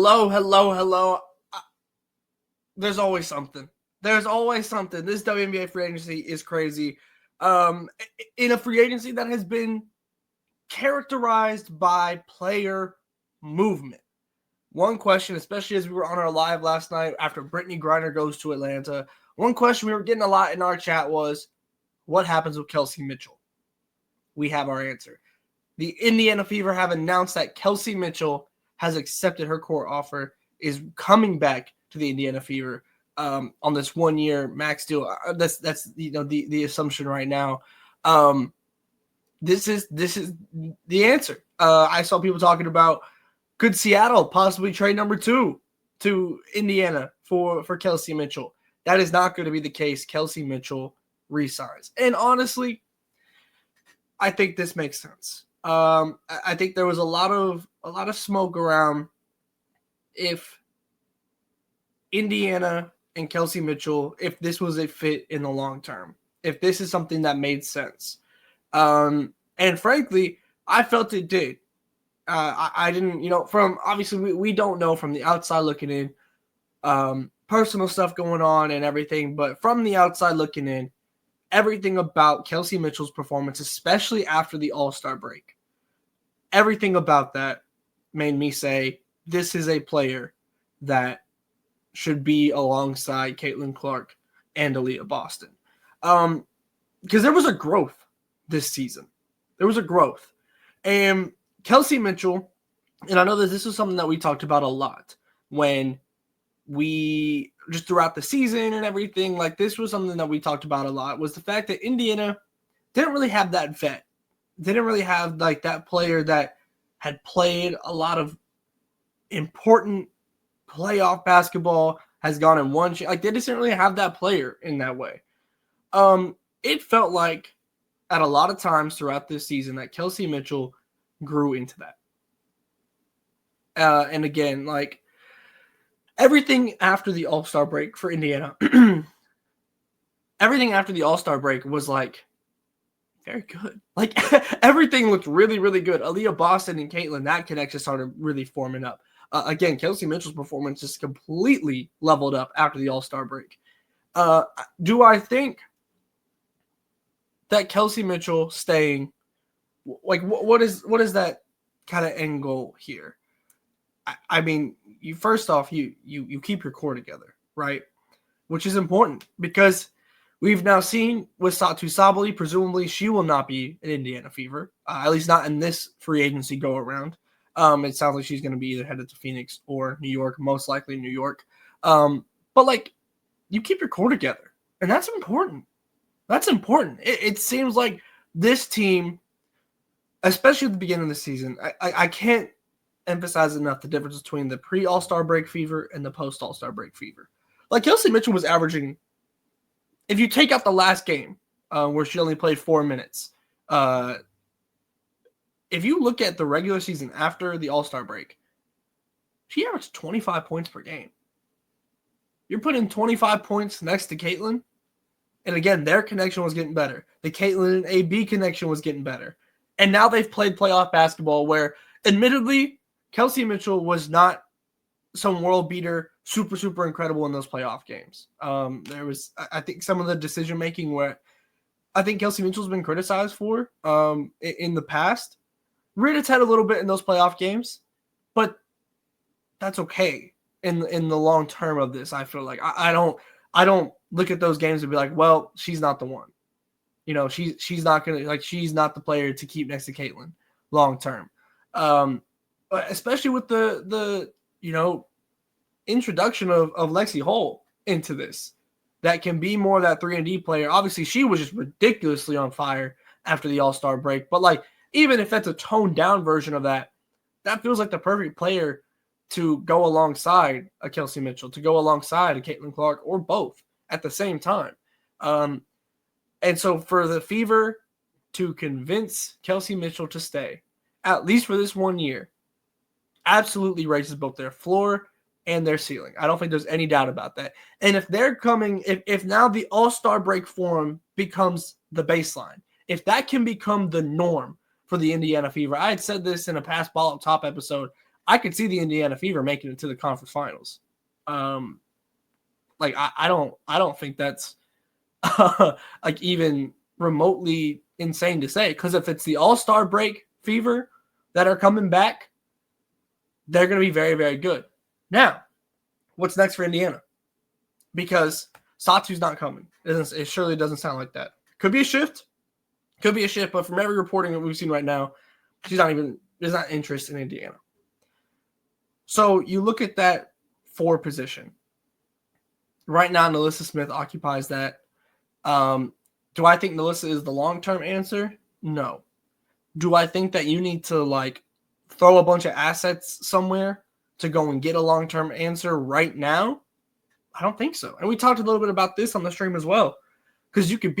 Hello, hello, hello. There's always something. There's always something. This WNBA free agency is crazy. In a free agency that has been characterized by player movement. One question, especially as we were on our live last night after Brittany Griner goes to Atlanta, one question we were getting a lot in our chat was, what happens with Kelsey Mitchell? We have our answer. The Indiana Fever have announced that Kelsey Mitchell has accepted her court offer, is coming back to the Indiana Fever on this 1-year max deal. That's the assumption right now. This is the answer. I saw people talking about, could Seattle possibly trade number 2 to Indiana for Kelsey Mitchell? That is not going to be the case. Kelsey Mitchell resigns. And honestly, I think this makes sense. I think there was a lot of smoke around if Indiana and Kelsey Mitchell, if this was a fit in the long term, if this is something that made sense. And frankly, I felt it did. I didn't, from obviously we don't know from the outside looking in, personal stuff going on and everything, but from the outside looking in, everything about Kelsey Mitchell's performance, especially after the All-Star break, everything about that made me say, this is a player that should be alongside Caitlin Clark and Aaliyah Boston. Because there was a growth this season. There was a growth. And Kelsey Mitchell, and I know that this is something that we talked about a lot when we just throughout the season and everything, like this was something that we talked about a lot, was the fact that Indiana didn't really have that vet. Didn't really have like that player that had played a lot of important playoff basketball, has gone and won. Like they didn't really have that player in that way. It felt like at a lot of times throughout this season that Kelsey Mitchell grew into that. And again, like everything after the All-Star break for Indiana, everything after the All-Star break was like very good. Like everything looked really, really good. Aaliyah Boston and Caitlin, that connection started really forming up. Again, Kelsey Mitchell's performance just completely leveled up after the All-Star break. Do I think that Kelsey Mitchell staying, like what is that kind of end goal here? I mean, you first off, you keep your core together, right? Which is important because we've now seen with Satu Sabali, presumably she will not be an Indiana Fever, at least not in this free agency go around. It sounds like she's going to be either headed to Phoenix or New York, most likely New York. But like, you keep your core together, and that's important. That's important. It seems like this team, especially at the beginning of the season, I can't emphasize enough the difference between the pre-All-Star break Fever and the post-All-Star break Fever. Like Kelsey Mitchell was averaging, if you take out the last game where she only played 4 minutes, if you look at the regular season after the All-Star break, she averaged 25 points per game. You're putting 25 points next to Caitlin, and again, their connection was getting better. The Caitlin and AB connection was getting better. And now they've played playoff basketball where, admittedly, Kelsey Mitchell was not some world beater, super, super incredible in those playoff games. There was, I think, some of the decision-making where I think Kelsey Mitchell's been criticized for in the past. Read its head a little bit in those playoff games, but that's okay in the long term of this. I feel like I don't look at those games and be like, well, she's not the one. She's not gonna, like, she's not the player to keep next to Caitlin long term. Especially with the introduction of Lexi Hull into this, that can be more that 3-and-D player. Obviously, she was just ridiculously on fire after the All-Star break, but like, even if that's a toned down version of that, that feels like the perfect player to go alongside a Kelsey Mitchell, to go alongside a Caitlin Clark, or both at the same time. And so for the Fever to convince Kelsey Mitchell to stay, at least for this 1 year, absolutely raises both their floor and their ceiling. I don't think there's any doubt about that. And if they're coming, if now the All-Star break form becomes the baseline, if that can become the norm for the Indiana Fever, I had said this in a past Ball Up Top episode, I could see the Indiana Fever making it to the conference finals. Like I don't think that's like even remotely insane to say, because if it's the All-Star break Fever that are coming back, they're going to be very, very good. Now, what's next for Indiana? Because Satu's not coming. It surely doesn't sound like that. Could be a shift. But from every reporting that we've seen right now, there's not interest in Indiana. So you look at that 4 position. Right now, Nalissa Smith occupies that. Do I think Nalissa is the long-term answer? No. Do I think that you need to like throw a bunch of assets somewhere to go and get a long-term answer right now? I don't think so. And we talked a little bit about this on the stream as well. Because you could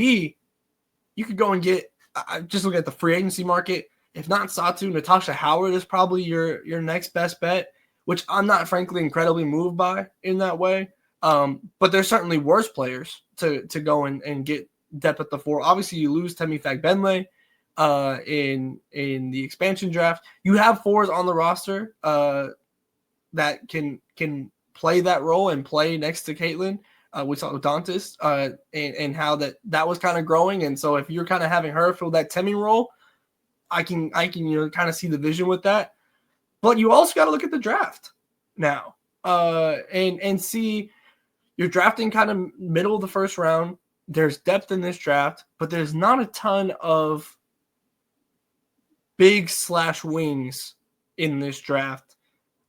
go and get, just look at the free agency market. If not Satu, Natasha Howard is probably your next best bet, which I'm not frankly incredibly moved by in that way. But there's certainly worse players to go and get depth at the 4. Obviously, you lose Temi Fagbenle in the expansion draft. You have 4s on the roster that can play that role and play next to Caitlin. We saw with Dantas and how that was kind of growing. And so if you're kind of having her fill that Temi role, I can kind of see the vision with that. But you also got to look at the draft now and see you're drafting kind of middle of the first round. There's depth in this draft, but there's not a ton of big / wings in this draft.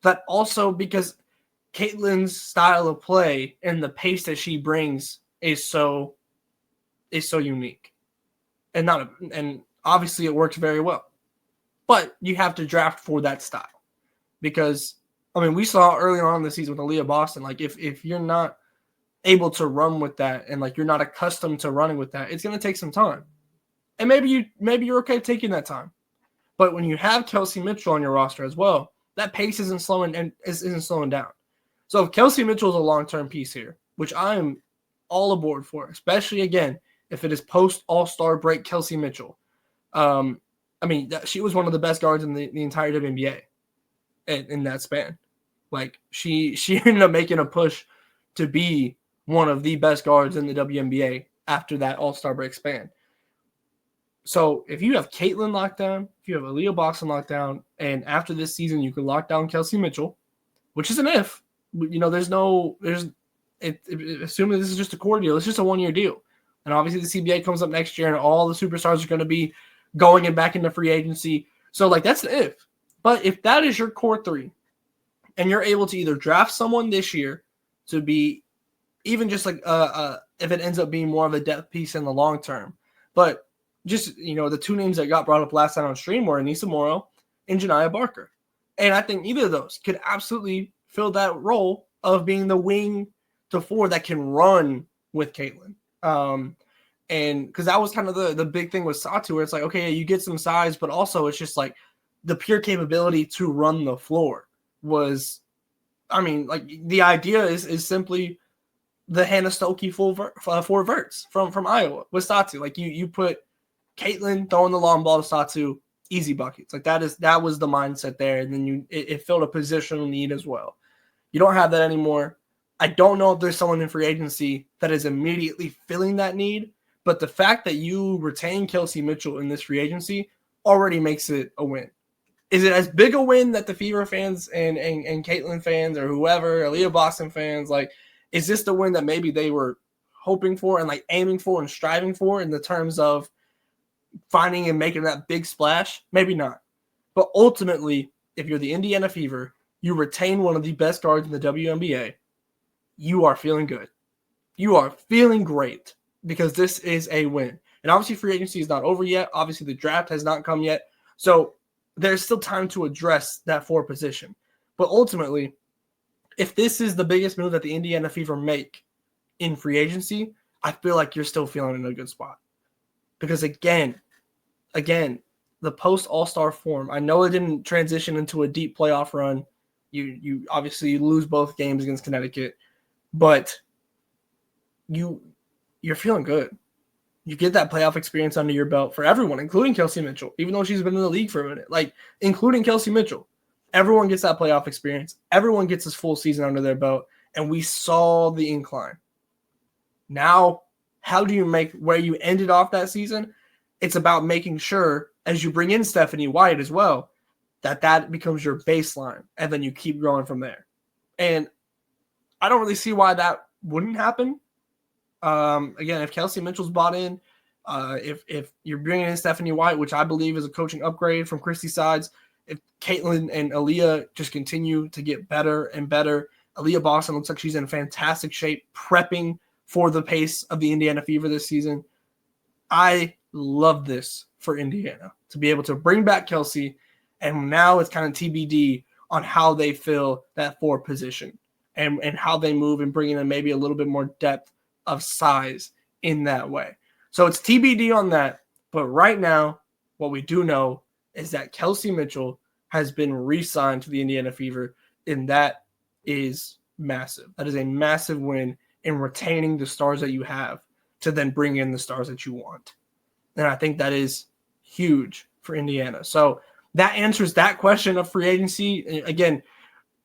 That also because Caitlin's style of play and the pace that she brings is so unique, and obviously it works very well. But you have to draft for that style because we saw early on in the season with Aaliyah Boston, like if you're not able to run with that and like you're not accustomed to running with that, it's going to take some time. And maybe you're okay taking that time. But when you have Kelsey Mitchell on your roster as well, that pace isn't slowing down. So if Kelsey Mitchell is a long-term piece here, which I'm all aboard for, especially again if it is post All-Star break Kelsey Mitchell. She was one of the best guards in the entire WNBA in that span. Like she ended up making a push to be one of the best guards in the WNBA after that All-Star break span. So if you have Caitlin locked down, if you have Aaliyah Boston locked down, and after this season you can lock down Kelsey Mitchell, which is an if. Assuming this is just a core deal, it's just a 1-year deal. And obviously the CBA comes up next year and all the superstars are going to be going and back into free agency. So like that's an if. But if that is your core 3 and you're able to either draft someone this year to be even just like if it ends up being more of a depth piece in the long term, but just, the 2 names that got brought up last night on stream were Anissa Morrow and Janiyah Barker. And I think either of those could absolutely fill that role of being the wing to 4 that can run with Caitlin. And because that was kind of the big thing with Satu, where it's like, okay, you get some size, but also it's just like the pure capability to run the floor was, the idea is simply the Hannah Stokey 4 verts from Iowa with Satu. Like you put Caitlin throwing the long ball to Satu, easy buckets. Like that was the mindset there. And then it filled a positional need as well. You don't have that anymore. I don't know if there's someone in free agency that is immediately filling that need, but the fact that you retain Kelsey Mitchell in this free agency already makes it a win. Is it as big a win that the Fever fans and Caitlin fans or whoever, Aaliyah Boston fans, like, is this the win that maybe they were hoping for and like aiming for and striving for in the terms of finding and making that big splash? Maybe not. But ultimately, if you're the Indiana Fever, you retain one of the best guards in the WNBA, you are feeling good. You are feeling great because this is a win. And obviously free agency is not over yet. Obviously the draft has not come yet. So there's still time to address that 4 position. But ultimately, if this is the biggest move that the Indiana Fever make in free agency, I feel like you're still feeling in a good spot. Because again, the post All-Star form, I know it didn't transition into a deep playoff run. You obviously lose both games against Connecticut, but you're feeling good. You get that playoff experience under your belt for everyone, including Kelsey Mitchell, even though she's been in the league for a minute, like including Kelsey Mitchell. Everyone gets that playoff experience. Everyone gets this full season under their belt, and we saw the incline. Now, how do you make where you ended off that season? It's about making sure, as you bring in Stephanie White as well, that becomes your baseline, and then you keep growing from there. And I don't really see why that wouldn't happen. Again, if Kelsey Mitchell's bought in, if you're bringing in Stephanie White, which I believe is a coaching upgrade from Christy's sides, if Caitlin and Aaliyah just continue to get better and better, Aaliyah Boston looks like she's in fantastic shape, prepping for the pace of the Indiana Fever this season. I love this for Indiana, to be able to bring back Kelsey, and now it's kind of TBD on how they fill that 4 position and how they move and bring in maybe a little bit more depth of size in that way. So it's TBD on that. But right now, what we do know is that Kelsey Mitchell has been re-signed to the Indiana Fever, and that is massive. That is a massive win in retaining the stars that you have to then bring in the stars that you want. And I think that is huge for Indiana. So that answers that question of free agency. Again,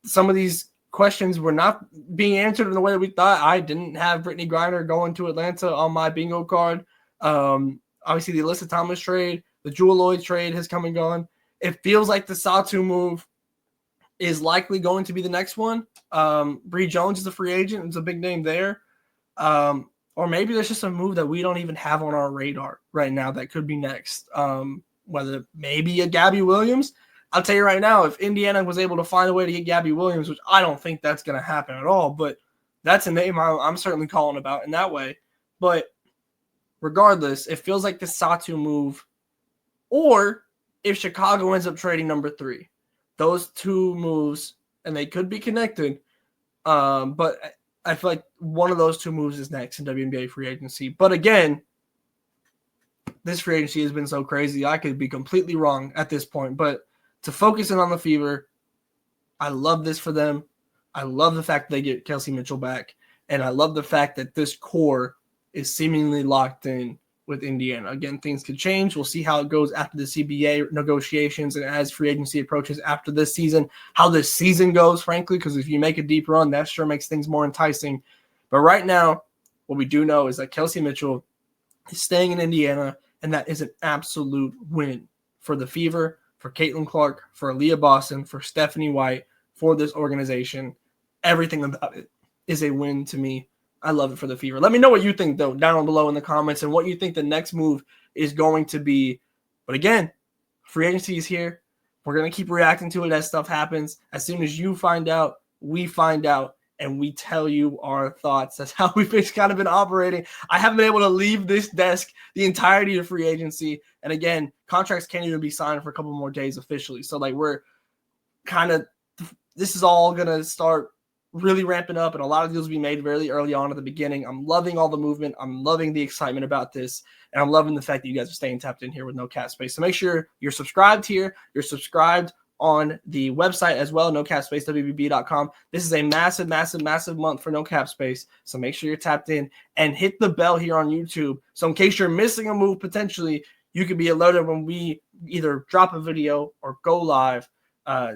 some of these questions were not being answered in the way that we thought. I didn't have Brittany Griner going to Atlanta on my bingo card. Obviously, the Alyssa Thomas trade, the Jewel Lloyd trade has come and gone. It feels like the Satu move is likely going to be the next one. Bree Jones is a free agent. It's a big name there. Or maybe there's just a move that we don't even have on our radar right now that could be next. Whether maybe a Gabby Williams. I'll tell you right now, if Indiana was able to find a way to get Gabby Williams, which I don't think that's going to happen at all, but that's a name I'm certainly calling about in that way. But regardless, it feels like the Satu move, or if Chicago ends up trading number 3, those 2 moves, and they could be connected, but I feel like one of those 2 moves is next in WNBA free agency. But again, this free agency has been so crazy. I could be completely wrong at this point, but to focus in on the Fever, I love this for them. I love the fact that they get Kelsey Mitchell back, and I love the fact that this core is seemingly locked in with Indiana. Again, things could change. We'll see how it goes after the CBA negotiations and as free agency approaches after this season, how this season goes, frankly, because if you make a deep run, that sure makes things more enticing. But right now, what we do know is that Kelsey Mitchell is staying in Indiana, and that is an absolute win for the Fever, for Caitlin Clark, for Aaliyah Boston, for Stephanie White, for this organization. Everything about it is a win to me. I love it for the Fever. Let me know what you think, though, down below in the comments, and what you think the next move is going to be. But again, free agency is here. We're going to keep reacting to it as stuff happens. As soon as you find out, we find out, and we tell you our thoughts. That's how we've kind of been operating. I haven't been able to leave this desk the entirety of free agency. And again, contracts can't even be signed for a couple more days officially. So we're kind of, this is all going to start really ramping up, and a lot of deals will be made very early on at the beginning. I'm loving all the movement. I'm loving the excitement about this, and I'm loving the fact that you guys are staying tapped in here with no cap space. So make sure you're subscribed here. You're subscribed on the website as well, nocapspacewbb.com. This is a massive, massive, massive month for No Cap Space, so make sure you're tapped in and hit the bell here on YouTube. So in case you're missing a move potentially, you can be alerted when we either drop a video or go live,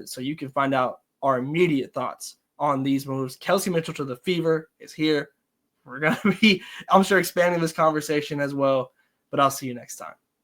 so you can find out our immediate thoughts on these moves. Kelsey Mitchell to the Fever is here. We're going to be, I'm sure, expanding this conversation as well, but I'll see you next time.